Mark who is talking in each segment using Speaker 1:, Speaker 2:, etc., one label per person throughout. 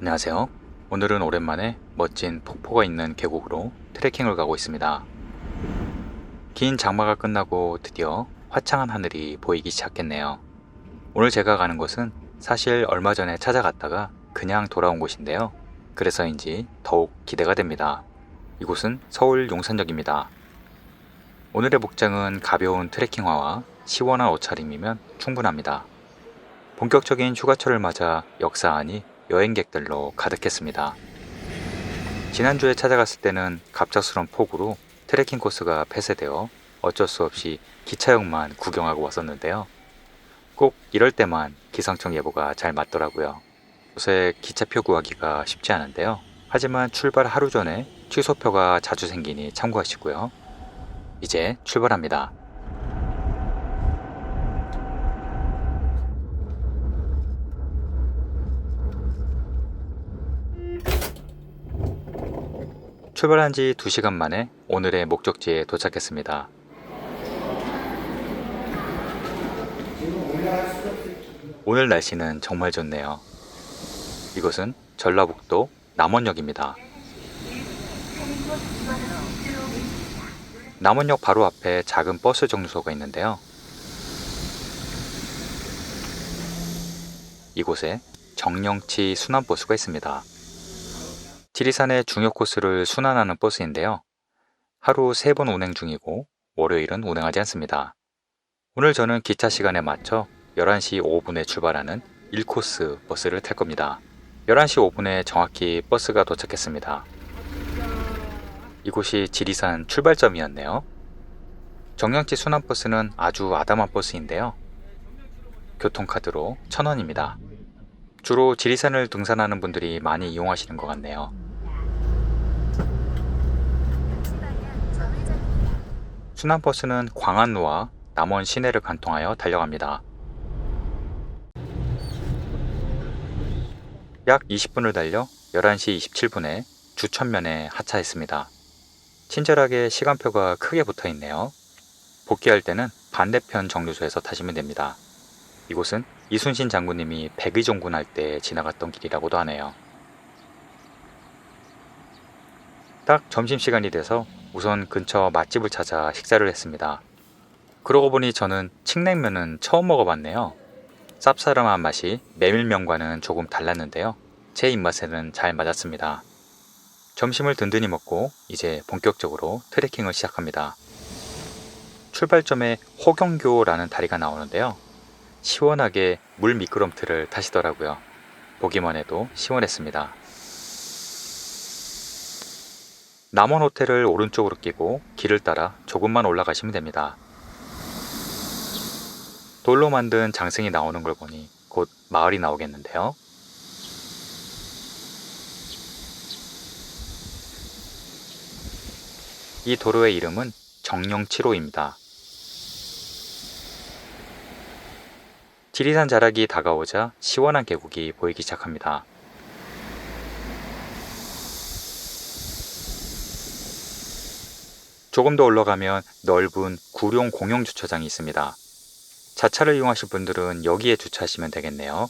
Speaker 1: 안녕하세요. 오늘은 오랜만에 멋진 폭포가 있는 계곡으로 트레킹을 가고 있습니다. 긴 장마가 끝나고 드디어 화창한 하늘이 보이기 시작했네요. 오늘 제가 가는 곳은 사실 얼마 전에 찾아갔다가 그냥 돌아온 곳인데요. 그래서인지 더욱 기대가 됩니다. 이곳은 서울 용산역입니다. 오늘의 복장은 가벼운 트레킹화와 시원한 옷차림이면 충분합니다. 본격적인 휴가철을 맞아 역사 안이 여행객들로 가득했습니다. 지난주에 찾아갔을 때는 갑작스런 폭우로 트레킹 코스가 폐쇄되어 어쩔 수 없이 기차역만 구경하고 왔었는데요. 꼭 이럴 때만 기상청 예보가 잘 맞더라고요. 요새 기차표 구하기가 쉽지 않은데요. 하지만 출발 하루 전에 취소표가 자주 생기니 참고하시고요. 이제 출발합니다. 출발한 지 2시간 만에 오늘의 목적지에 도착했습니다. 오늘 날씨는 정말 좋네요. 이곳은 전라북도 남원역입니다. 남원역 바로 앞에 작은 버스 정류소가 있는데요. 이곳에 정령치 순환버스가 있습니다. 지리산의 중요 코스를 순환하는 버스인데요. 하루 3번 운행 중이고 월요일은 운행하지 않습니다. 오늘 저는 기차 시간에 맞춰 11시 5분에 출발하는 1코스 버스를 탈 겁니다. 11시 5분에 정확히 버스가 도착했습니다. 이곳이 지리산 출발점이었네요. 정령치 순환버스는 아주 아담한 버스인데요. 교통카드로 1,000원입니다. 주로 지리산을 등산하는 분들이 많이 이용하시는 것 같네요. 순환버스는 광안루와 남원 시내를 관통하여 달려갑니다. 약 20분을 달려 11시 27분에 주천면에 하차했습니다. 친절하게 시간표가 크게 붙어 있네요. 복귀할 때는 반대편 정류소에서 타시면 됩니다. 이곳은 이순신 장군님이 백의종군할 때 지나갔던 길이라고도 하네요. 딱 점심시간이 돼서 우선 근처 맛집을 찾아 식사를 했습니다. 그러고 보니 저는 칡냉면은 처음 먹어봤네요. 쌉싸름한 맛이 메밀면과는 조금 달랐는데요. 제 입맛에는 잘 맞았습니다. 점심을 든든히 먹고 이제 본격적으로 트레킹을 시작합니다. 출발점에 호경교라는 다리가 나오는데요. 시원하게 물 미끄럼틀을 타시더라고요. 보기만 해도 시원했습니다. 남원 호텔을 오른쪽으로 끼고 길을 따라 조금만 올라가시면 됩니다. 돌로 만든 장승이 나오는 걸 보니 곧 마을이 나오겠는데요. 이 도로의 이름은 정령치로입니다. 지리산 자락이 다가오자 시원한 계곡이 보이기 시작합니다. 조금 더 올라가면 넓은 구룡 공영 주차장이 있습니다. 자차를 이용하실 분들은 여기에 주차하시면 되겠네요.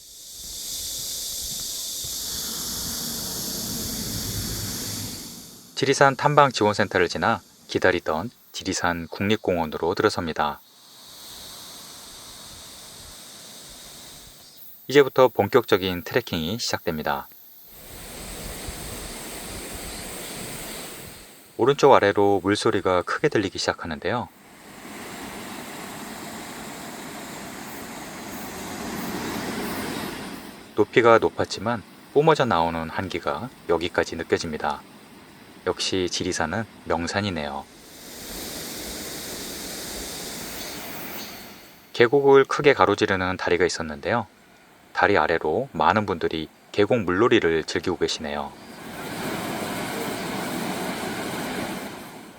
Speaker 1: 지리산 탐방 지원센터를 지나 기다리던 지리산 국립공원으로 들어섭니다. 이제부터 본격적인 트레킹이 시작됩니다. 오른쪽 아래로 물소리가 크게 들리기 시작하는데요. 높이가 높았지만 뿜어져 나오는 한기가 여기까지 느껴집니다. 역시 지리산은 명산이네요. 계곡을 크게 가로지르는 다리가 있었는데요. 다리 아래로 많은 분들이 계곡 물놀이를 즐기고 계시네요.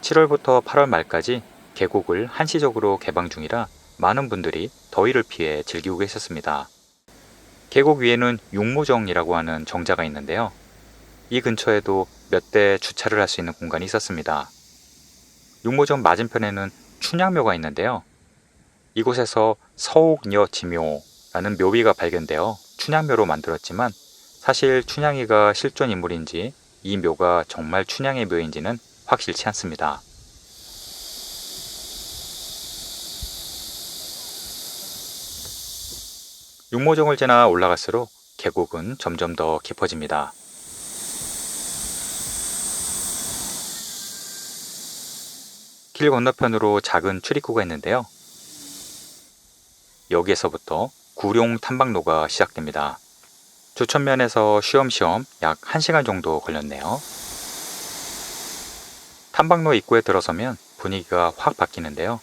Speaker 1: 7월부터 8월 말까지 계곡을 한시적으로 개방 중이라 많은 분들이 더위를 피해 즐기고 계셨습니다. 계곡 위에는 육모정이라고 하는 정자가 있는데요. 이 근처에도 몇 대 주차를 할 수 있는 공간이 있었습니다. 육모정 맞은편에는 춘향묘가 있는데요. 이곳에서 서옥녀 지묘라는 묘비가 발견되어 춘향묘로 만들었지만 사실 춘향이가 실존 인물인지 이 묘가 정말 춘향의 묘인지는 확실치 않습니다. 육모종을 지나 올라갈수록 계곡은 점점 더 깊어집니다. 길 건너편으로 작은 출입구가 있는데요. 여기에서부터 구룡 탐방로가 시작됩니다. 조천면에서 쉬엄쉬엄 약 1시간 정도 걸렸네요. 탐방로 입구에 들어서면 분위기가 확 바뀌는데요.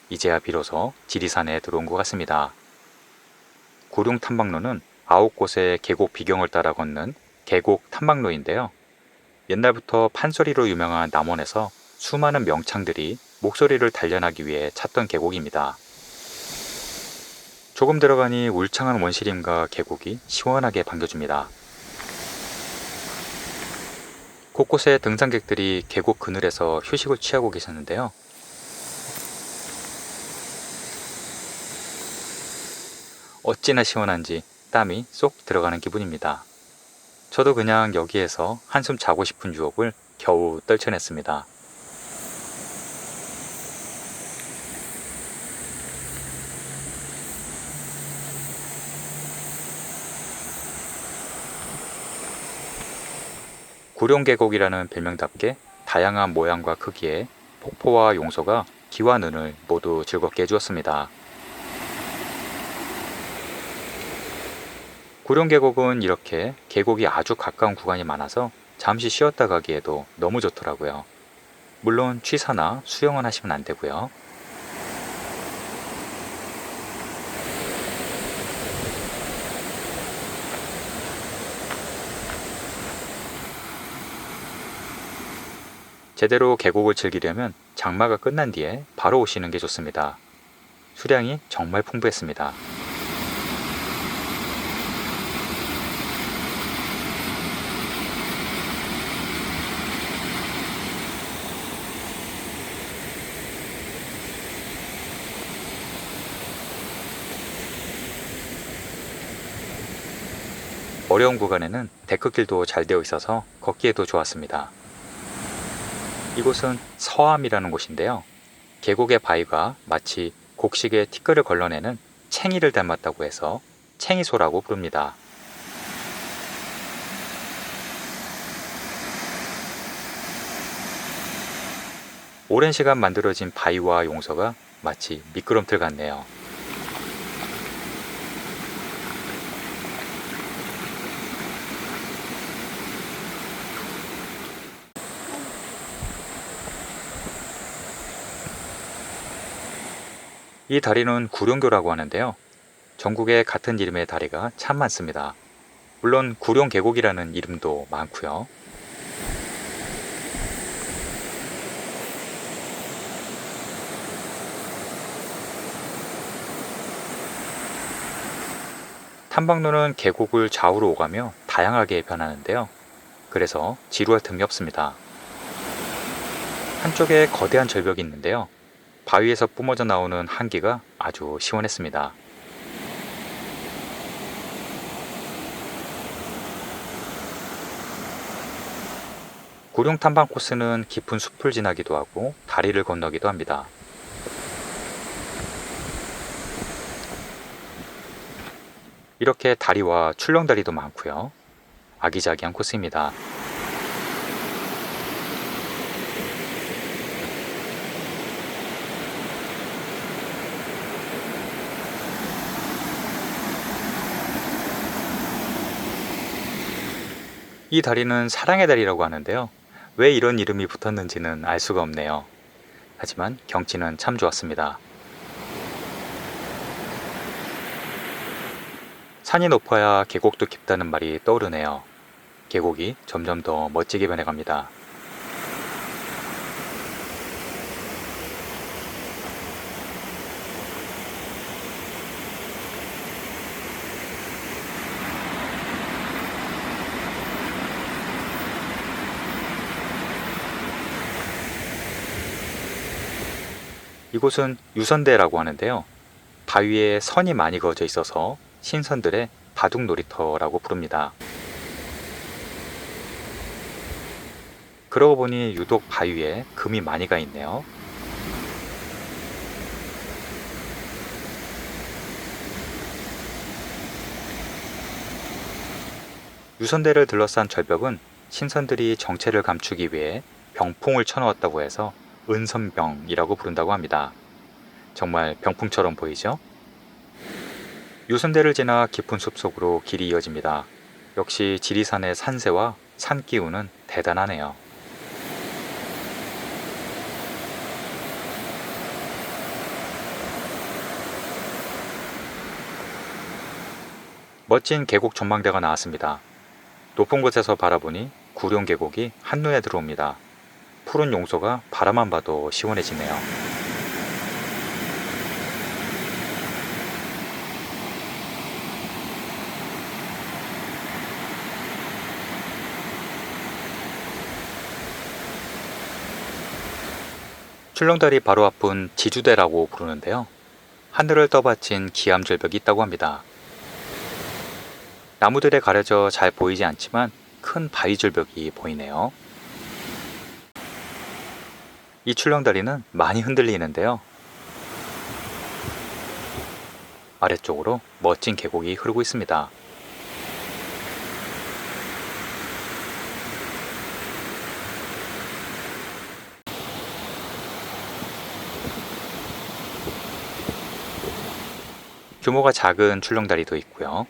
Speaker 1: 이제야 비로소 지리산에 들어온 것 같습니다. 구룡 탐방로는 9곳의 계곡 비경을 따라 걷는 계곡 탐방로인데요. 옛날부터 판소리로 유명한 남원에서 수많은 명창들이 목소리를 단련하기 위해 찾던 계곡입니다. 조금 들어가니 울창한 원시림과 계곡이 시원하게 반겨줍니다. 곳곳에 등산객들이 계곡 그늘에서 휴식을 취하고 계셨는데요. 어찌나 시원한지 땀이 쏙 들어가는 기분입니다. 저도 그냥 여기에서 한숨 자고 싶은 유혹을 겨우 떨쳐냈습니다. 구룡계곡이라는 별명답게 다양한 모양과 크기의 폭포와 용소가 귀와 눈을 모두 즐겁게 해주었습니다. 구룡계곡은 이렇게 계곡이 아주 가까운 구간이 많아서 잠시 쉬었다 가기에도 너무 좋더라고요. 물론 취사나 수영은 하시면 안 되고요. 제대로 계곡을 즐기려면 장마가 끝난 뒤에 바로 오시는 게 좋습니다. 수량이 정말 풍부했습니다. 어려운 구간에는 데크길도 잘 되어 있어서 걷기에도 좋았습니다. 이곳은 서암이라는 곳인데요. 계곡의 바위가 마치 곡식에 티끌을 걸러내는 챙이를 닮았다고 해서 챙이소라고 부릅니다. 오랜 시간 만들어진 바위와 용서가 마치 미끄럼틀 같네요. 이 다리는 구룡교라고 하는데요. 전국에 같은 이름의 다리가 참 많습니다. 물론 구룡계곡이라는 이름도 많고요. 탐방로는 계곡을 좌우로 오가며 다양하게 변하는데요. 그래서 지루할 틈이 없습니다. 한쪽에 거대한 절벽이 있는데요. 바위에서 뿜어져 나오는 한기가 아주 시원했습니다. 구룡 탐방 코스는 깊은 숲을 지나기도 하고 다리를 건너기도 합니다. 이렇게 다리와 출렁다리도 많고요. 아기자기한 코스입니다. 이 다리는 사랑의 다리라고 하는데요. 왜 이런 이름이 붙었는지는 알 수가 없네요. 하지만 경치는 참 좋았습니다. 산이 높아야 계곡도 깊다는 말이 떠오르네요. 계곡이 점점 더 멋지게 변해갑니다. 이곳은 유선대라고 하는데요. 바위에 선이 많이 그어져 있어서 신선들의 바둑 놀이터라고 부릅니다. 그러고 보니 유독 바위에 금이 많이 가 있네요. 유선대를 둘러싼 절벽은 신선들이 정체를 감추기 위해 병풍을 쳐놓았다고 해서 은선병이라고 부른다고 합니다. 정말 병풍처럼 보이죠? 유선대를 지나 깊은 숲속으로 길이 이어집니다. 역시 지리산의 산세와 산기운은 대단하네요. 멋진 계곡 전망대가 나왔습니다. 높은 곳에서 바라보니 구룡 계곡이 한눈에 들어옵니다. 푸른 용소가 바라만 봐도 시원해지네요. 출렁다리 바로 앞은 지주대라고 부르는데요. 하늘을 떠받친 기암절벽이 있다고 합니다. 나무들에 가려져 잘 보이지 않지만 큰 바위절벽이 보이네요. 이 출렁다리는 많이 흔들리는데요. 아래쪽으로 멋진 계곡이 흐르고 있습니다. 규모가 작은 출렁다리도 있고요.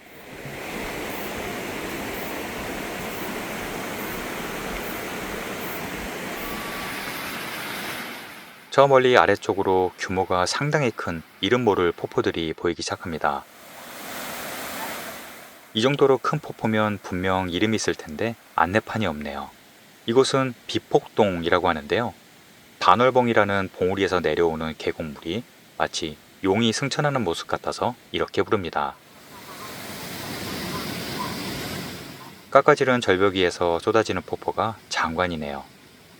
Speaker 1: 저 멀리 아래쪽으로 규모가 상당히 큰 이름 모를 폭포들이 보이기 시작합니다. 이 정도로 큰 폭포면 분명 이름이 있을 텐데 안내판이 없네요. 이곳은 비폭동이라고 하는데요. 반월봉이라는 봉우리에서 내려오는 계곡물이 마치 용이 승천하는 모습 같아서 이렇게 부릅니다. 깎아지른 절벽 위에서 쏟아지는 폭포가 장관이네요.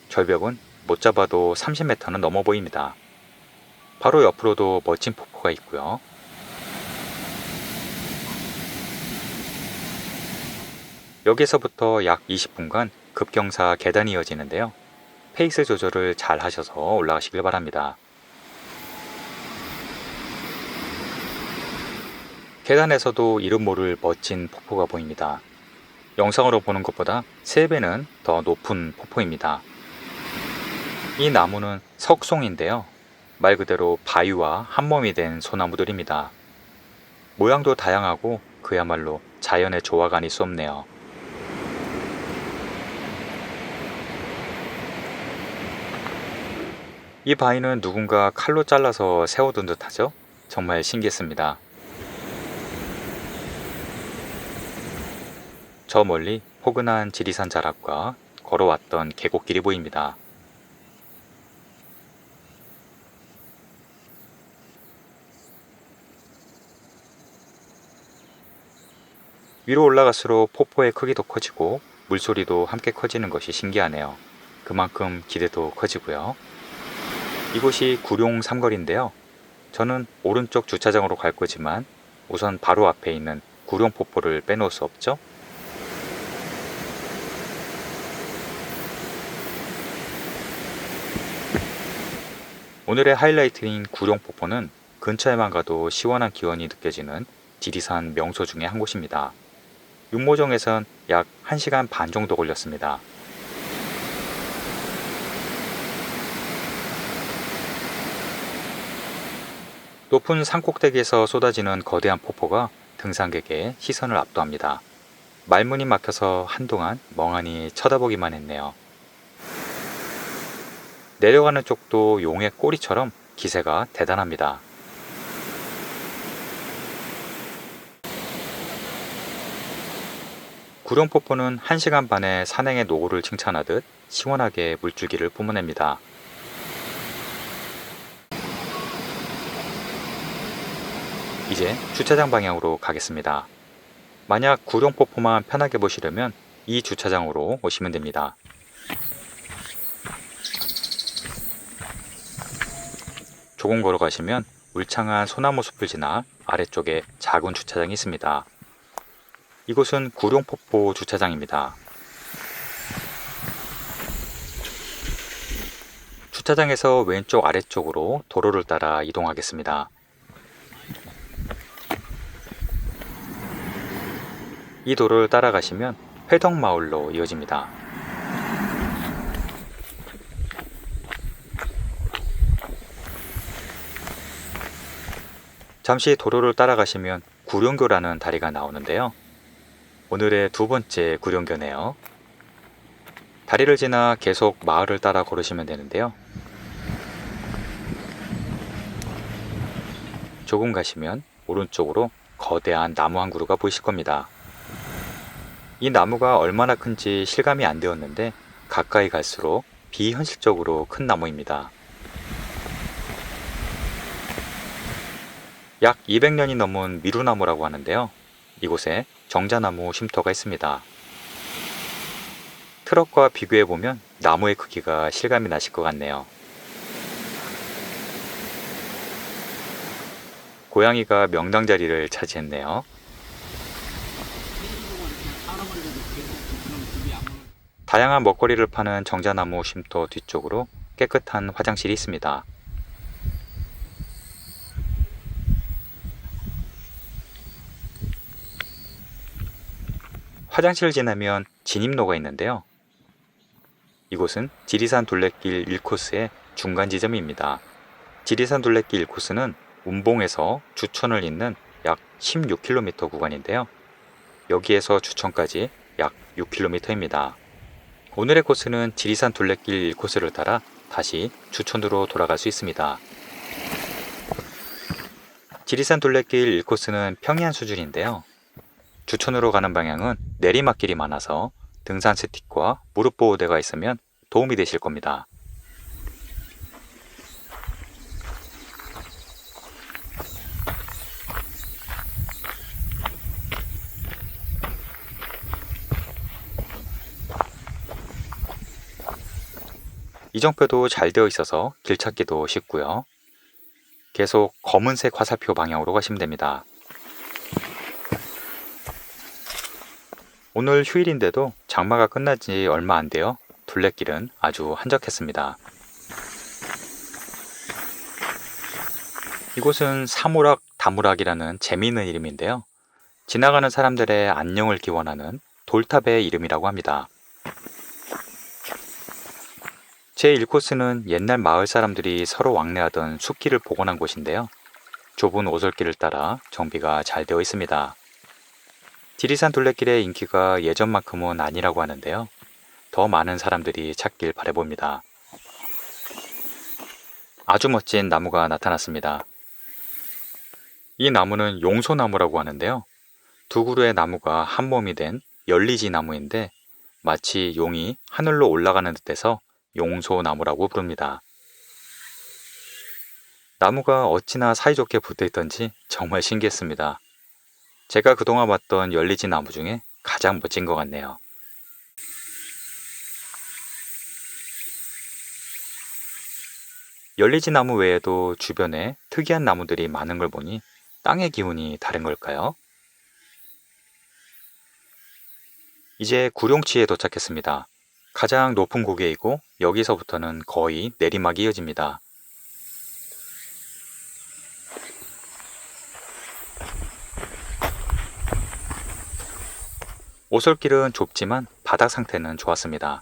Speaker 1: 절벽은 못 잡아도 30m는 넘어 보입니다. 바로 옆으로도 멋진 폭포가 있고요. 여기서부터 약 20분간 급경사 계단이 이어지는데요. 페이스 조절을 잘 하셔서 올라가시길 바랍니다. 계단에서도 이름 모를 멋진 폭포가 보입니다. 영상으로 보는 것보다 3배는 더 높은 폭포입니다. 이 나무는 석송인데요. 말 그대로 바위와 한몸이 된 소나무들입니다. 모양도 다양하고 그야말로 자연의 조화가 아닐 수 없네요. 이 바위는 누군가 칼로 잘라서 세워둔 듯하죠? 정말 신기했습니다. 저 멀리 포근한 지리산 자락과 걸어왔던 계곡길이 보입니다. 위로 올라갈수록 폭포의 크기도 커지고 물소리도 함께 커지는 것이 신기하네요. 그만큼 기대도 커지고요. 이곳이 구룡 삼거리인데요. 저는 오른쪽 주차장으로 갈 거지만 우선 바로 앞에 있는 구룡폭포를 빼놓을 수 없죠. 오늘의 하이라이트인 구룡폭포는 근처에만 가도 시원한 기온이 느껴지는 지리산 명소 중에 한 곳입니다. 육모정에선 약 1시간 반 정도 걸렸습니다. 높은 산꼭대기에서 쏟아지는 거대한 폭포가 등산객의 시선을 압도합니다. 말문이 막혀서 한동안 멍하니 쳐다보기만 했네요. 내려가는 쪽도 용의 꼬리처럼 기세가 대단합니다. 구룡폭포는 1시간 반의 산행의 노고를 칭찬하듯 시원하게 물줄기를 뿜어냅니다. 이제 주차장 방향으로 가겠습니다. 만약 구룡폭포만 편하게 보시려면 이 주차장으로 오시면 됩니다. 조금 걸어가시면 울창한 소나무 숲을 지나 아래쪽에 작은 주차장이 있습니다. 이곳은 구룡폭포 주차장입니다. 주차장에서 왼쪽 아래쪽으로 도로를 따라 이동하겠습니다. 이 도로를 따라가시면 회덕마을로 이어집니다. 잠시 도로를 따라가시면 구룡교라는 다리가 나오는데요. 오늘의 두 번째 구룡교네요. 다리를 지나 계속 마을을 따라 걸으시면 되는데요. 조금 가시면 오른쪽으로 거대한 나무 한 그루가 보이실 겁니다. 이 나무가 얼마나 큰지 실감이 안 되었는데 가까이 갈수록 비현실적으로 큰 나무입니다. 약 200년이 넘은 미루나무라고 하는데요. 이곳에 정자나무 쉼터가 있습니다. 트럭과 비교해보면 나무의 크기가 실감이 나실 것 같네요. 고양이가 명당 자리를 차지했네요. 다양한 먹거리를 파는 정자나무 쉼터 뒤쪽으로 깨끗한 화장실이 있습니다. 화장실을 지나면 진입로가 있는데요. 이곳은 지리산 둘레길 1코스의 중간 지점입니다. 지리산 둘레길 1코스는 운봉에서 주천을 잇는 약 16km 구간인데요. 여기에서 주천까지 약 6km입니다. 오늘의 코스는 지리산 둘레길 1코스를 따라 다시 주천으로 돌아갈 수 있습니다. 지리산 둘레길 1코스는 평이한 수준인데요. 주천으로 가는 방향은 내리막길이 많아서 등산 스틱과 무릎 보호대가 있으면 도움이 되실 겁니다. 이정표도 잘 되어 있어서 길 찾기도 쉽고요. 계속 검은색 화살표 방향으로 가시면 됩니다. 오늘 휴일인데도 장마가 끝난 지 얼마 안 되어 둘레길은 아주 한적했습니다. 이곳은 사무락 다무락이라는 재미있는 이름인데요. 지나가는 사람들의 안녕을 기원하는 돌탑의 이름이라고 합니다. 제1코스는 옛날 마을 사람들이 서로 왕래하던 숲길을 복원한 곳인데요. 좁은 오솔길을 따라 정비가 잘 되어 있습니다. 지리산 둘레길의 인기가 예전만큼은 아니라고 하는데요. 더 많은 사람들이 찾길 바라봅니다. 아주 멋진 나무가 나타났습니다. 이 나무는 용소나무라고 하는데요. 두 그루의 나무가 한 몸이 된 열리지 나무인데 마치 용이 하늘로 올라가는 듯해서 용소나무라고 부릅니다. 나무가 어찌나 사이좋게 붙어있던지 정말 신기했습니다. 제가 그동안 봤던 열리지 나무 중에 가장 멋진 것 같네요. 열리지 나무 외에도 주변에 특이한 나무들이 많은 걸 보니 땅의 기운이 다른 걸까요? 이제 구룡치에 도착했습니다. 가장 높은 고개이고 여기서부터는 거의 내리막이 이어집니다. 오솔길은 좁지만 바닥 상태는 좋았습니다.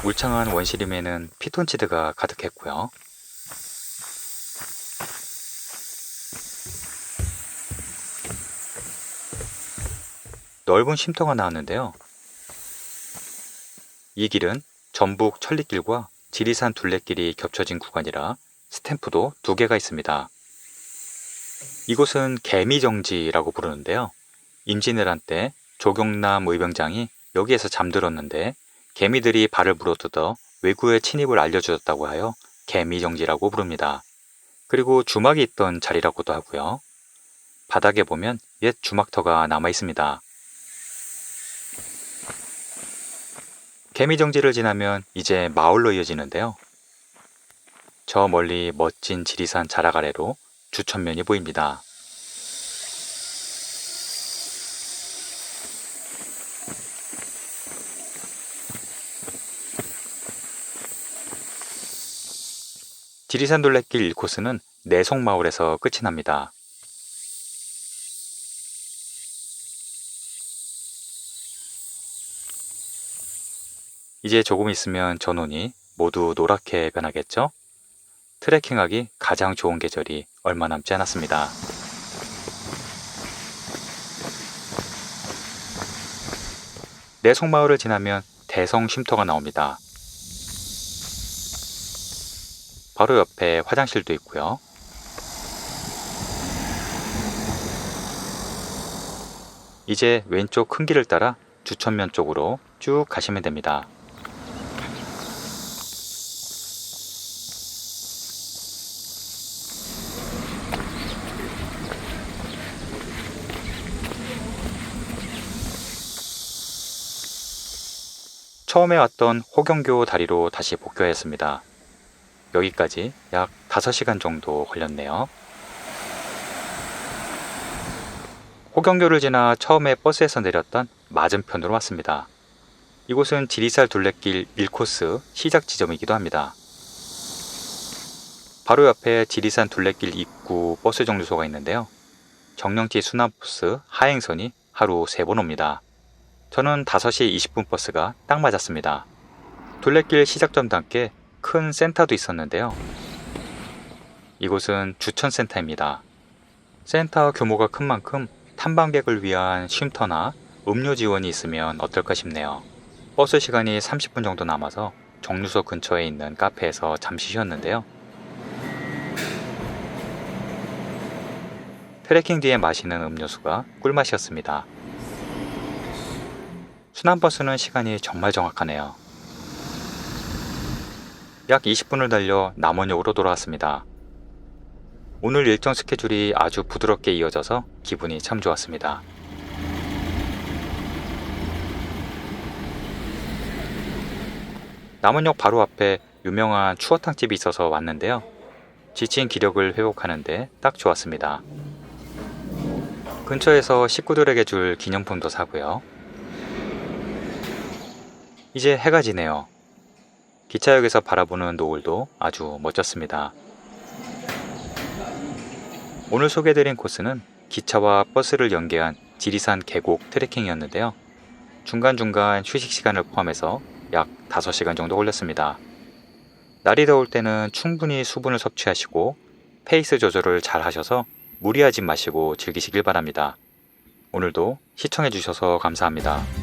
Speaker 1: 울창한 원시림에는 피톤치드가 가득했고요. 넓은 쉼터가 나왔는데요. 이 길은 전북 천리길과 지리산 둘레길이 겹쳐진 구간이라 스탬프도 2개가 있습니다. 이곳은 개미정지라고 부르는데요. 임진왜란 때 조경남 의병장이 여기에서 잠들었는데 개미들이 발을 물어뜯어 왜구의 침입을 알려주었다고 하여 개미정지라고 부릅니다. 그리고 주막이 있던 자리라고도 하고요. 바닥에 보면 옛 주막터가 남아 있습니다. 개미정지를 지나면 이제 마을로 이어지는데요. 저 멀리 멋진 지리산 자락 아래로 주천면이 보입니다. 지리산 둘레길 1코스는 내송마을에서 끝이 납니다. 이제 조금 있으면 전원이 모두 노랗게 변하겠죠? 트레킹하기 가장 좋은 계절이 얼마 남지 않았습니다. 내송마을을 지나면 대성 쉼터가 나옵니다. 바로 옆에 화장실도 있고요. 이제 왼쪽 큰 길을 따라 주천면 쪽으로 쭉 가시면 됩니다. 처음에 왔던 호경교 다리로 다시 복귀하였습니다. 여기까지 약 5시간 정도 걸렸네요. 호경교를 지나 처음에 버스에서 내렸던 맞은편으로 왔습니다. 이곳은 지리산 둘레길 1코스 시작 지점이기도 합니다. 바로 옆에 지리산 둘레길 입구 버스 정류소가 있는데요. 정령지 순환버스 하행선이 하루 3번 옵니다. 저는 5시 20분 버스가 딱 맞았습니다. 둘레길 시작점과 함께 큰 센터도 있었는데요. 이곳은 주천센터입니다. 센터 규모가 큰 만큼 탐방객을 위한 쉼터나 음료 지원이 있으면 어떨까 싶네요. 버스 시간이 30분 정도 남아서 정류소 근처에 있는 카페에서 잠시 쉬었는데요. 트레킹 뒤에 마시는 음료수가 꿀맛이었습니다. 순환버스는 시간이 정말 정확하네요. 약 20분을 달려 남원역으로 돌아왔습니다. 오늘 일정 스케줄이 아주 부드럽게 이어져서 기분이 참 좋았습니다. 남원역 바로 앞에 유명한 추어탕집이 있어서 왔는데요. 지친 기력을 회복하는데 딱 좋았습니다. 근처에서 식구들에게 줄 기념품도 사고요. 이제 해가 지네요. 기차역에서 바라보는 노을도 아주 멋졌습니다. 오늘 소개해드린 코스는 기차와 버스를 연계한 지리산 계곡 트레킹이었는데요. 중간중간 휴식 시간을 포함해서 약 5시간 정도 걸렸습니다. 날이 더울 때는 충분히 수분을 섭취하시고 페이스 조절을 잘 하셔서 무리하지 마시고 즐기시길 바랍니다. 오늘도 시청해주셔서 감사합니다.